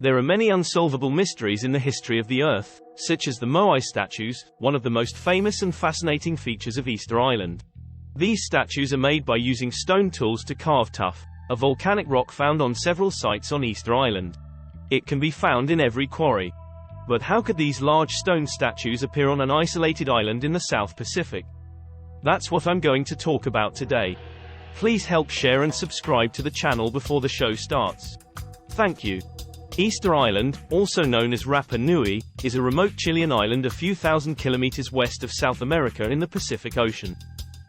There are many unsolvable mysteries in the history of the Earth, such as the Moai statues, one of the most famous and fascinating features of Easter Island. These statues are made by using stone tools to carve tuff, a volcanic rock found on several sites on Easter Island. It can be found in every quarry. But how could these large stone statues appear on an isolated island in the South Pacific? That's what I'm going to talk about today. Please help share and subscribe to the channel before the show starts. Thank you. Easter Island, also known as Rapa Nui, is a remote Chilean island a few thousand kilometers west of South America in the Pacific Ocean.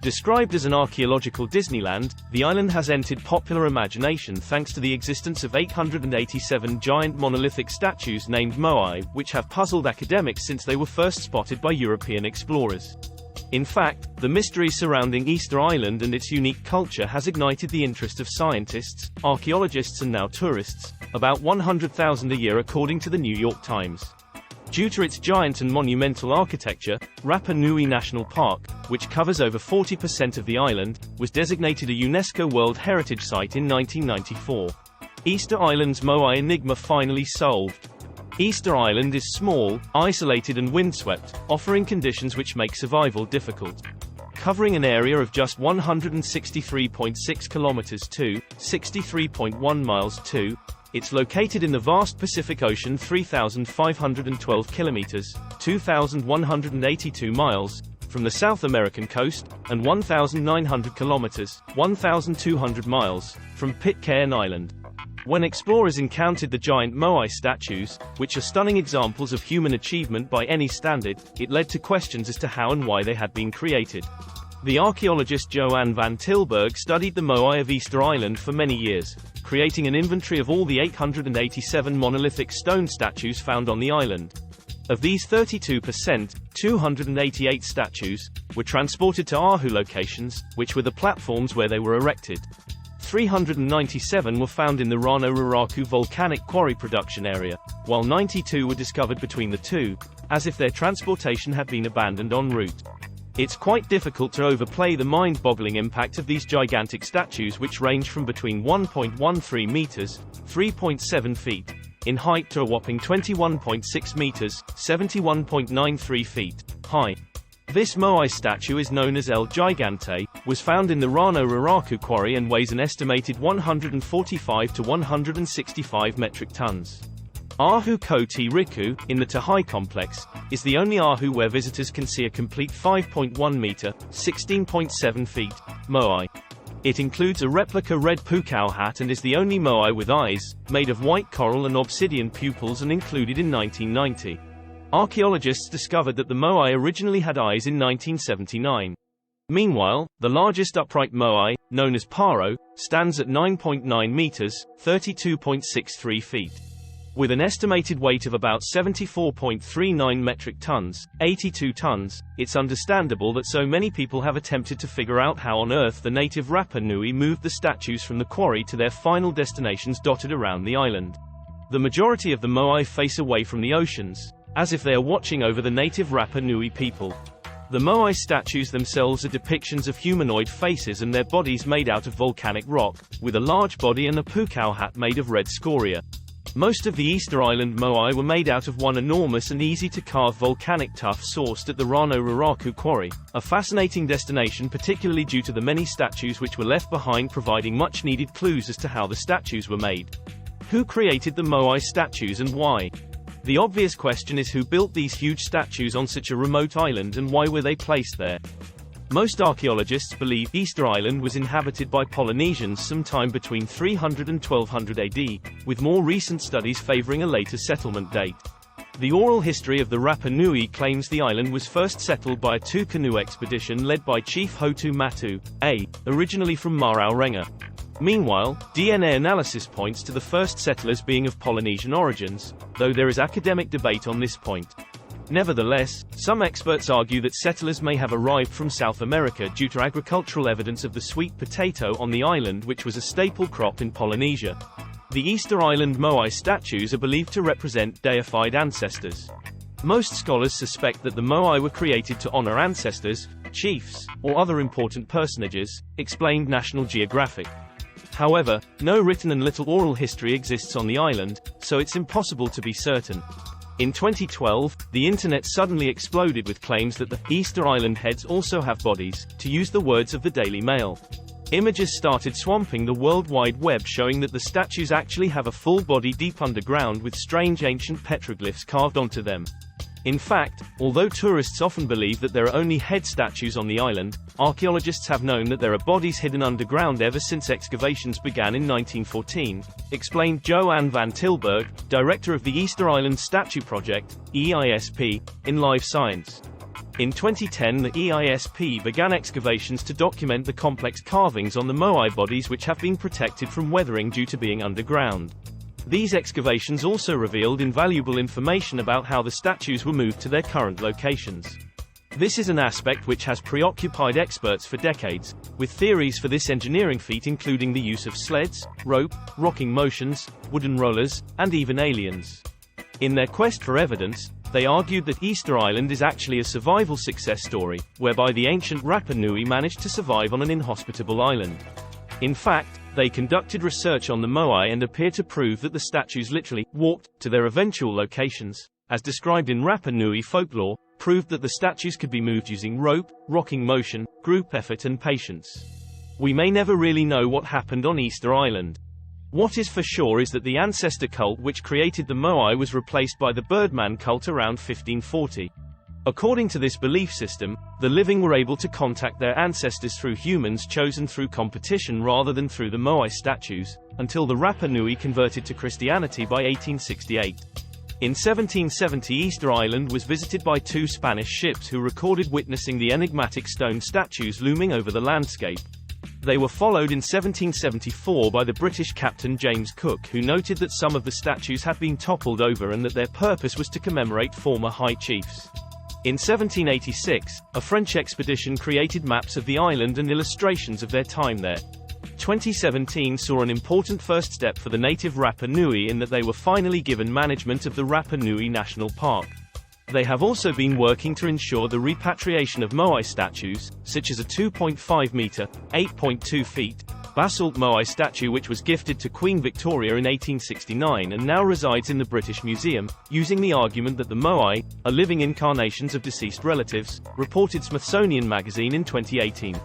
Described as an archaeological Disneyland, the island has entered popular imagination thanks to the existence of 887 giant monolithic statues named Moai, which have puzzled academics since they were first spotted by European explorers. In fact, the mystery surrounding Easter Island and its unique culture has ignited the interest of scientists, archaeologists and now tourists, about 100,000 a year according to the New York Times. Due to its giant and monumental architecture, Rapa Nui National Park, which covers over 40% of the island, was designated a UNESCO World Heritage Site in 1994. Easter Island's Moai Enigma finally solved. Easter Island is small, isolated and windswept, offering conditions which make survival difficult. Covering an area of just 163.6 kilometers to 63.1 miles to, it's located in the vast Pacific Ocean 3,512 kilometers, 2,182 miles, from the South American coast, and 1,900 kilometers, 1,200 miles, from Pitcairn Island. When explorers encountered the giant Moai statues, which are stunning examples of human achievement by any standard, it led to questions as to how and why they had been created. The archaeologist Johan van Tilburg studied the Moai of Easter Island for many years, creating an inventory of all the 887 monolithic stone statues found on the island. Of these 32%, 288 statues, were transported to Ahu locations, which were the platforms where they were erected. 397 were found in the Rano Raraku volcanic quarry production area, while 92 were discovered between the two, as if their transportation had been abandoned en route. It's quite difficult to overplay the mind-boggling impact of these gigantic statues, which range from between 1.13 meters, 3.7 feet, in height to a whopping 21.6 meters, 71.93 feet, high. This Moai statue is known as El Gigante, was found in the Rano Raraku quarry and weighs an estimated 145 to 165 metric tons. Ahu Koti Riku, in the Tahai complex, is the only Ahu where visitors can see a complete 5.1 meter, 16.7 feet, Moai. It includes a replica red pukao hat and is the only Moai with eyes, made of white coral and obsidian pupils and included in 1990. Archaeologists discovered that the Moai originally had eyes in 1979. Meanwhile, the largest upright Moai, known as Paro, stands at 9.9 meters, 32.63 feet. With an estimated weight of about 74.39 metric tons, 82 tons, it's understandable that so many people have attempted to figure out how on earth the native Rapa Nui moved the statues from the quarry to their final destinations dotted around the island. The majority of the Moai face away from the oceans, as if they are watching over the native Rapa Nui people. The Moai statues themselves are depictions of humanoid faces and their bodies made out of volcanic rock, with a large body and a pukao hat made of red scoria. Most of the Easter Island Moai were made out of one enormous and easy-to-carve volcanic tuff sourced at the Rano Raraku quarry, a fascinating destination particularly due to the many statues which were left behind, providing much-needed clues as to how the statues were made. Who created the Moai statues and why? The obvious question is who built these huge statues on such a remote island and why were they placed there? Most archaeologists believe Easter Island was inhabited by Polynesians sometime between 300 and 1200 AD, with more recent studies favoring a later settlement date. The oral history of the Rapa Nui claims the island was first settled by a two-canoe expedition led by Chief Hotu Matu, originally from Maraurenga. Meanwhile, DNA analysis points to the first settlers being of Polynesian origins, though there is academic debate on this point. Nevertheless, some experts argue that settlers may have arrived from South America due to agricultural evidence of the sweet potato on the island, which was a staple crop in Polynesia. The Easter Island Moai statues are believed to represent deified ancestors. Most scholars suspect that the Moai were created to honor ancestors, chiefs, or other important personages, explained National Geographic. However, no written and little oral history exists on the island, so it's impossible to be certain. In 2012, the internet suddenly exploded with claims that the Easter Island heads also have bodies, to use the words of the Daily Mail. Images started swamping the World Wide Web showing that the statues actually have a full body deep underground with strange ancient petroglyphs carved onto them. In fact, although tourists often believe that there are only head statues on the island, archaeologists have known that there are bodies hidden underground ever since excavations began in 1914, explained Joanne van Tilburg, director of the Easter Island Statue Project, EISP, in Live Science. In 2010 the EISP began excavations to document the complex carvings on the Moai bodies which have been protected from weathering due to being underground. These excavations also revealed invaluable information about how the statues were moved to their current locations. This is an aspect which has preoccupied experts for decades, with theories for this engineering feat including the use of sleds, rope, rocking motions, wooden rollers, and even aliens. In their quest for evidence, they argued that Easter Island is actually a survival success story, whereby the ancient Rapa Nui managed to survive on an inhospitable island. In fact, they conducted research on the Moai and appear to prove that the statues literally walked to their eventual locations, as described in Rapa Nui folklore, proved that the statues could be moved using rope, rocking motion, group effort and patience. We may never really know what happened on Easter Island. What is for sure is that the ancestor cult which created the Moai was replaced by the Birdman cult around 1540. According to this belief system, the living were able to contact their ancestors through humans chosen through competition rather than through the Moai statues, until the Rapa Nui converted to Christianity by 1868. In 1770 Easter Island was visited by two Spanish ships who recorded witnessing the enigmatic stone statues looming over the landscape. They were followed in 1774 by the British captain James Cook who noted that some of the statues had been toppled over and that their purpose was to commemorate former high chiefs. In 1786, a French expedition created maps of the island and illustrations of their time there. 2017 saw an important first step for the native Rapa Nui in that they were finally given management of the Rapa Nui National Park. They have also been working to ensure the repatriation of Moai statues, such as a 2.5-meter, 8.2 feet, basalt Moai statue which was gifted to Queen Victoria in 1869 and now resides in the British Museum, using the argument that the Moai are living incarnations of deceased relatives, reported Smithsonian Magazine in 2018.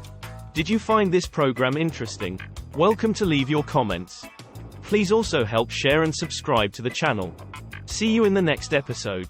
Did you find this program interesting? Welcome to leave your comments. Please also help share and subscribe to the channel. See you in the next episode.